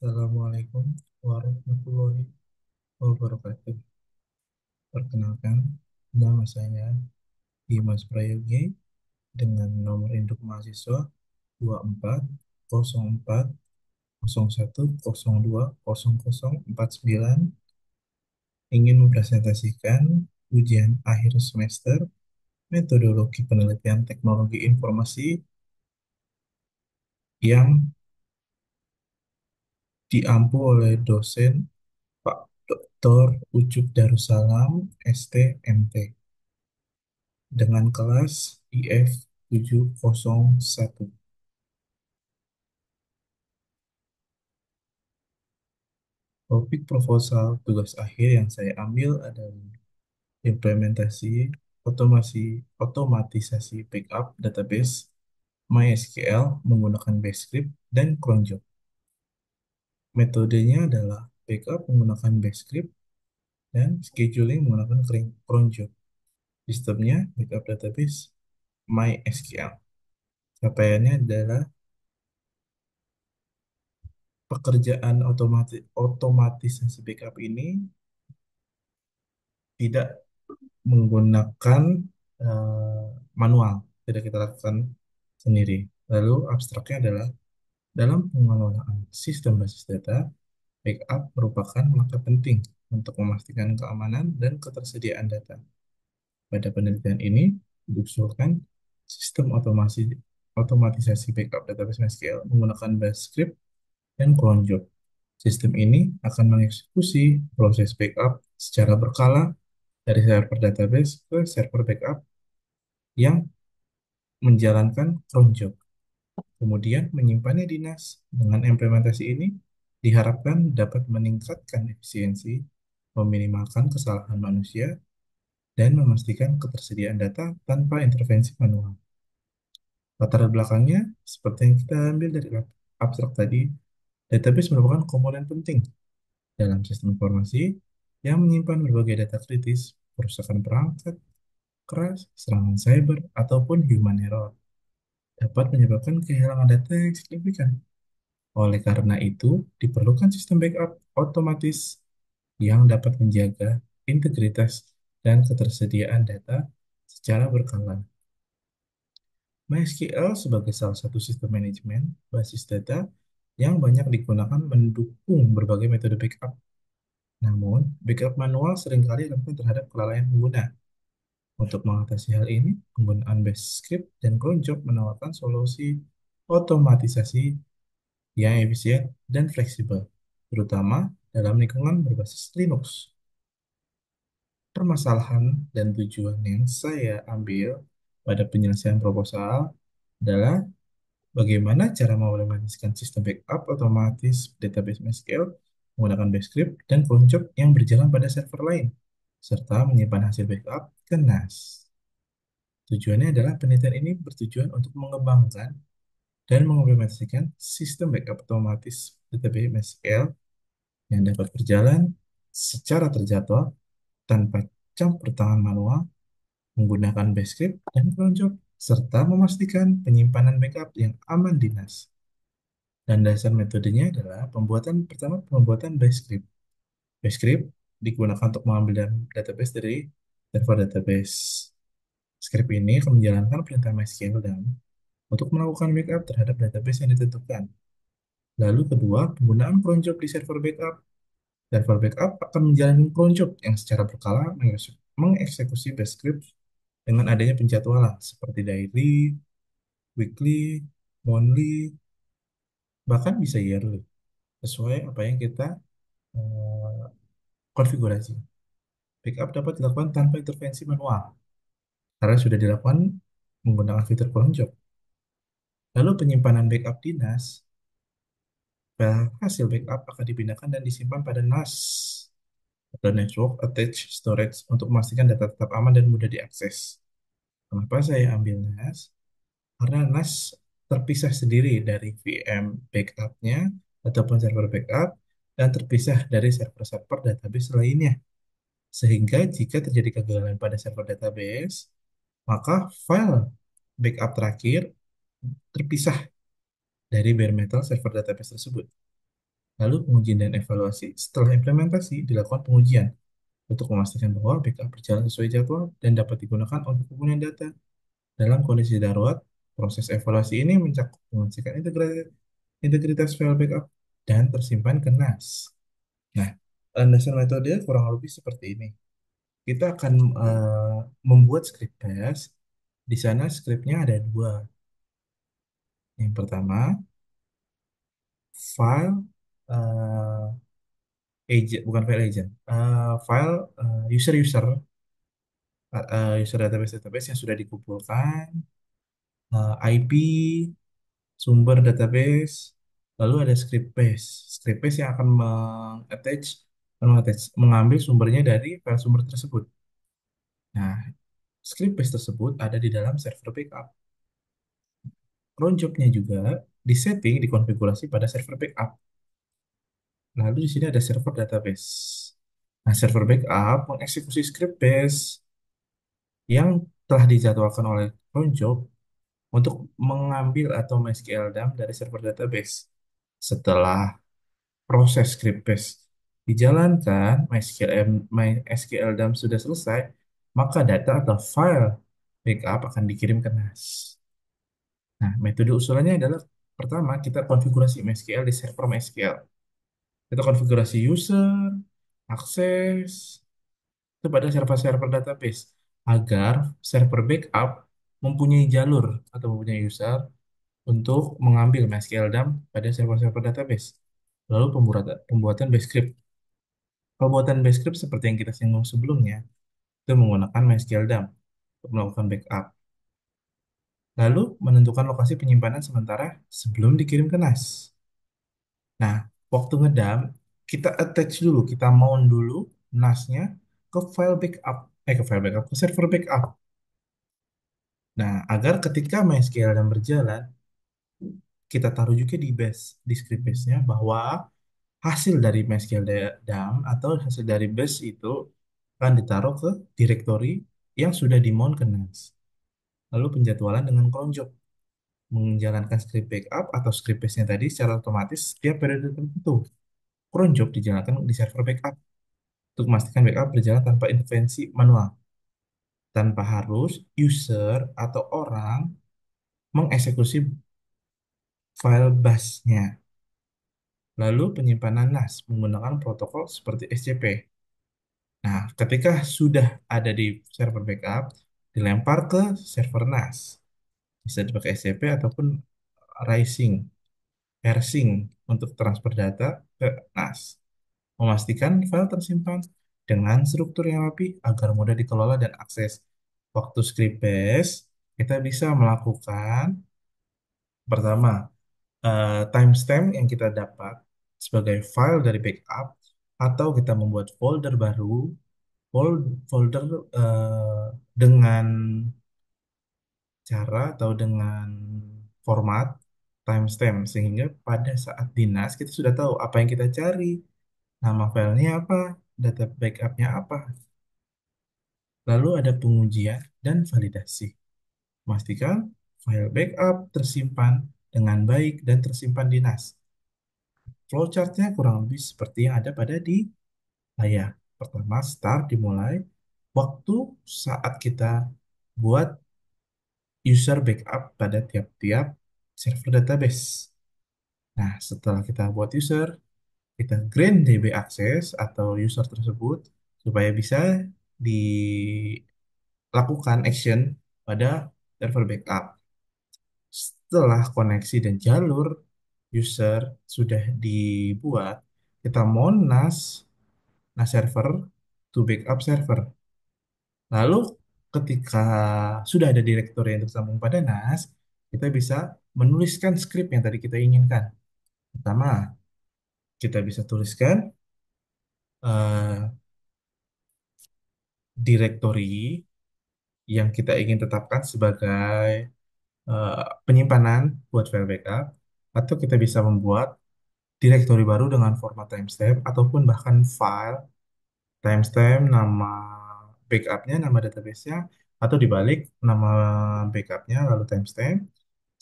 Assalamualaikum warahmatullahi wabarakatuh. Perkenalkan, nama saya Dimas Prayogi dengan nomor induk mahasiswa 240401020049, ingin mempresentasikan ujian akhir semester metodologi penelitian teknologi informasi yang diampu oleh dosen Pak Dr. Ucup Darussalam, ST.MT, dengan kelas IF 701. Topik proposal tugas akhir yang saya ambil adalah implementasi otomatisasi backup database MySQL menggunakan Bash script dan cron job. Metodenya adalah backup menggunakan Bash script dan scheduling menggunakan cron job. Sistemnya backup database MySQL. Capaiannya adalah pekerjaan otomatisasi backup ini tidak menggunakan eh, manual, tidak kita lakukan sendiri. Lalu abstraknya adalah dalam pengelolaan sistem basis data, backup merupakan langkah penting untuk memastikan keamanan dan ketersediaan data. Pada penelitian ini diusulkan sistem otomatisasi backup database MySQL menggunakan Bash script dan cron job. Sistem ini akan mengeksekusi proses backup secara berkala dari server database ke server backup yang menjalankan cron job, kemudian menyimpannya di NAS. Dengan implementasi ini, diharapkan dapat meningkatkan efisiensi, meminimalkan kesalahan manusia, dan memastikan ketersediaan data tanpa intervensi manual. Latar belakangnya, seperti yang kita ambil dari abstrak tadi, database merupakan komponen penting dalam sistem informasi yang menyimpan berbagai data kritis, kerusakan perangkat keras, serangan cyber, ataupun human error dapat menyebabkan kehilangan data yang signifikan. Oleh karena itu, diperlukan sistem backup otomatis yang dapat menjaga integritas dan ketersediaan data secara berkala. MySQL sebagai salah satu sistem manajemen basis data yang banyak digunakan mendukung berbagai metode backup. Namun, backup manual seringkali rentan terhadap kelalaian pengguna. Untuk mengatasi hal ini, penggunaan Bash script dan cron job menawarkan solusi otomatisasi yang efisien dan fleksibel, terutama dalam lingkungan berbasis Linux. Permasalahan dan tujuan yang saya ambil pada penyelesaian proposal adalah bagaimana cara mengimplementasikan sistem backup otomatis database MySQL menggunakan Bash script dan cron job yang berjalan pada server lain, serta menyimpan hasil backup ke NAS. Tujuannya adalah penelitian ini bertujuan untuk mengembangkan dan mengimplementasikan sistem backup otomatis database MySQL yang dapat berjalan secara terjadwal tanpa campur tangan manual, menggunakan Bash script dan cron job, serta memastikan penyimpanan backup yang aman di NAS. Dan dasar metodenya adalah pembuatan Bash script. Bash script digunakan untuk mengambil database dari server database. Script ini akan menjalankan perintah MySQL dan untuk melakukan backup terhadap database yang ditentukan. Lalu kedua, penggunaan cron job di server backup. Server backup akan menjalankan cron job yang secara berkala mengeksekusi Bash script dengan adanya penjadwalan seperti daily, weekly, monthly, bahkan bisa yearly, sesuai apa yang kita eh, konfigurasi. Backup dapat dilakukan tanpa intervensi manual, karena sudah dilakukan menggunakan fitur cron job. Lalu penyimpanan backup di NAS, hasil backup akan dipindahkan dan disimpan pada NAS atau Network Attached Storage untuk memastikan data tetap aman dan mudah diakses. Kenapa saya ambil NAS? Karena NAS terpisah sendiri dari VM backup-nya ataupun server backup dan terpisah dari server-server database lainnya. Sehingga jika terjadi kegagalan pada server database, maka file backup terakhir terpisah dari bare metal server database tersebut. Lalu pengujian dan evaluasi. Setelah implementasi, dilakukan pengujian untuk memastikan bahwa backup berjalan sesuai jadwal dan dapat digunakan untuk pemulihan data. Dalam kondisi darurat, proses evaluasi ini mencakup memastikan integritas file backup dan tersimpan ke NAS. Nah, landasan metode kurang lebih seperti ini. Kita akan membuat script bash. Di sana scriptnya ada dua. Yang pertama, file eh, agent, bukan file agent, file user-user, user database-database yang sudah dikumpulkan, IP, sumber database, lalu ada script base. Script base yang akan mengambil sumbernya dari file sumber tersebut. Nah, script base tersebut ada di dalam server backup. Cron jobnya juga disetting, dikonfigurasi pada server backup. Lalu di sini ada server database. Nah, server backup mengeksekusi script base yang telah dijadwalkan oleh cron job untuk mengambil atau MySQL dump dari server database. Setelah proses script base dijalankan, MySQL dump sudah selesai, maka data atau file backup akan dikirim ke NAS. Nah, metode usulannya adalah pertama, kita konfigurasi MySQL di server MySQL. Kita konfigurasi user, akses, kepada server-server database agar server backup mempunyai jalur atau mempunyai user untuk mengambil MySQL dump pada server-server database. Lalu pembuatan base script. Pembuatan base script seperti yang kita singgung sebelumnya, itu menggunakan MySQL dump untuk melakukan backup. Lalu menentukan lokasi penyimpanan sementara sebelum dikirim ke NAS. Nah, waktu ngedump, kita attach dulu, kita mount dulu NAS-nya ke file backup, ke file backup, ke server backup. Nah, agar ketika MySQL dan berjalan, kita taruh juga di base, di script base-nya bahwa hasil dari MySQL dump atau hasil dari base itu akan ditaruh ke directory yang sudah di-mount ke NAS. Lalu penjadwalan dengan cron job menjalankan script backup atau script base-nya tadi secara otomatis setiap periode tertentu. Cron job dijalankan di server backup untuk memastikan backup berjalan tanpa intervensi manual, tanpa harus user atau orang mengeksekusi file bash-nya. Lalu penyimpanan NAS menggunakan protokol seperti SCP. Nah, ketika sudah ada di server backup, dilempar ke server NAS. Bisa dipakai SCP ataupun rising, rsync untuk transfer data ke NAS. Memastikan file tersimpan dengan struktur yang rapi agar mudah dikelola dan akses. Waktu script bash, kita bisa melakukan pertama timestamp yang kita dapat sebagai file dari backup atau kita membuat folder baru, folder eh, dengan cara atau dengan format timestamp sehingga pada saat dinas kita sudah tahu apa yang kita cari, nama filenya apa, data backupnya apa. Lalu ada pengujian dan validasi. Pastikan file backup tersimpan dengan baik dan tersimpan di NAS. Flowchartnya kurang lebih seperti yang ada pada di layar. Pertama, start dimulai waktu saat kita buat user backup pada tiap-tiap server database. Nah, setelah kita buat user, kita grant DB access atau user tersebut supaya bisa dilakukan action pada server backup. Setelah koneksi dan jalur user sudah dibuat, kita mau NAS server to backup server. Lalu ketika sudah ada direktori yang tersambung pada NAS, kita bisa menuliskan script yang tadi kita inginkan. Pertama, kita bisa tuliskan eh, direktori yang kita ingin tetapkan sebagai penyimpanan buat file backup, atau kita bisa membuat direktori baru dengan format timestamp, ataupun bahkan file timestamp, nama backupnya, nama databasenya, atau dibalik nama backupnya lalu timestamp.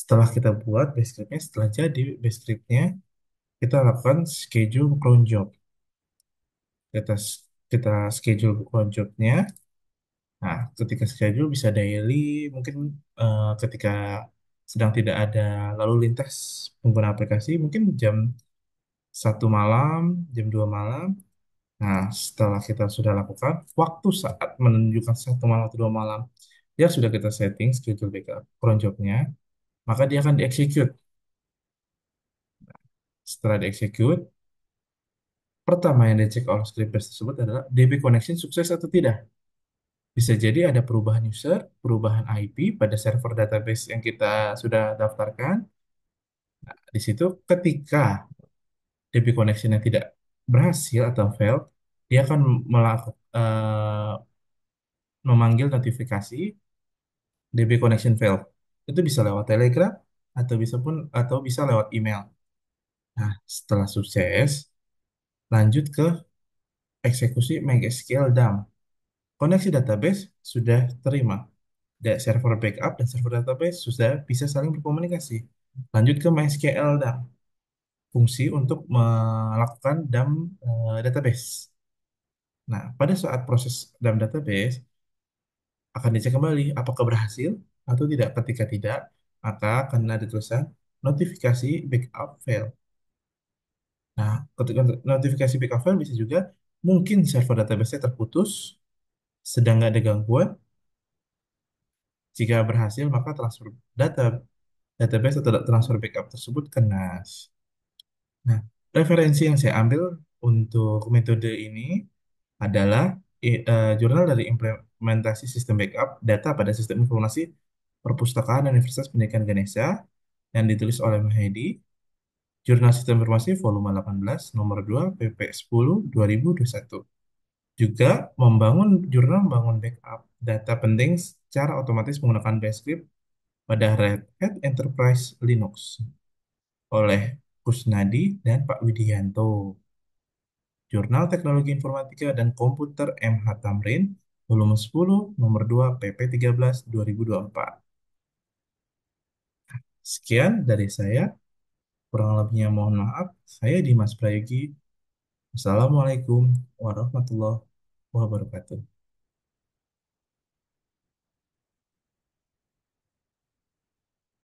Setelah kita buat base scriptnya, setelah jadi base scriptnya, kita lakukan schedule cron job. Kita kita schedule cron jobnya. Nah, ketika schedule bisa daily, mungkin ketika sedang tidak ada lalu lintas pengguna aplikasi, mungkin jam 1 malam, jam 2 malam. Nah, setelah kita sudah lakukan, waktu saat menunjukkan 1 malam atau 2 malam, dia sudah kita setting schedule backup cron jobnya, maka dia akan dieksekut. Setelah dieksekut, pertama yang dicek oleh script bash tersebut adalah DB connection sukses atau tidak. Bisa jadi ada perubahan user, perubahan IP pada server database yang kita sudah daftarkan. Di situ ketika DB connection-nya tidak berhasil atau failed, dia akan memanggil notifikasi DB connection failed. Itu bisa lewat Telegram atau bisa lewat email. Nah, setelah sukses, lanjut ke eksekusi MySQL dump. Koneksi database sudah terima. Server backup dan server database sudah bisa saling berkomunikasi. Lanjut ke MySQL dump. Fungsi untuk melakukan dump database. Nah, pada saat proses dump database, akan dicek kembali apakah berhasil atau tidak. Ketika tidak, maka akan ada tulisan notifikasi backup fail. Nah, ketika notifikasi backup fail bisa juga mungkin server database-nya terputus, sedang nggak ada gangguan. Jika berhasil, maka transfer data database atau transfer backup tersebut ke NAS. Nah, referensi yang saya ambil untuk metode ini adalah jurnal dari implementasi sistem backup data pada sistem informasi perpustakaan Universitas Pendidikan Ganesha yang ditulis oleh Mahedi, Jurnal Sistem Informasi volume 18 nomor 2 pp 10 2021. Juga membangun backup data penting secara otomatis menggunakan Bash script pada Red Hat Enterprise Linux oleh Kusnadi dan Pak Widianto. Jurnal Teknologi Informatika dan Komputer MH Tamrin, volume 10, nomor 2, pp 13, 2024. Sekian dari saya, kurang lebihnya mohon maaf. Saya Dimas Prayogi. Assalamualaikum warahmatullahi wabarakatuh.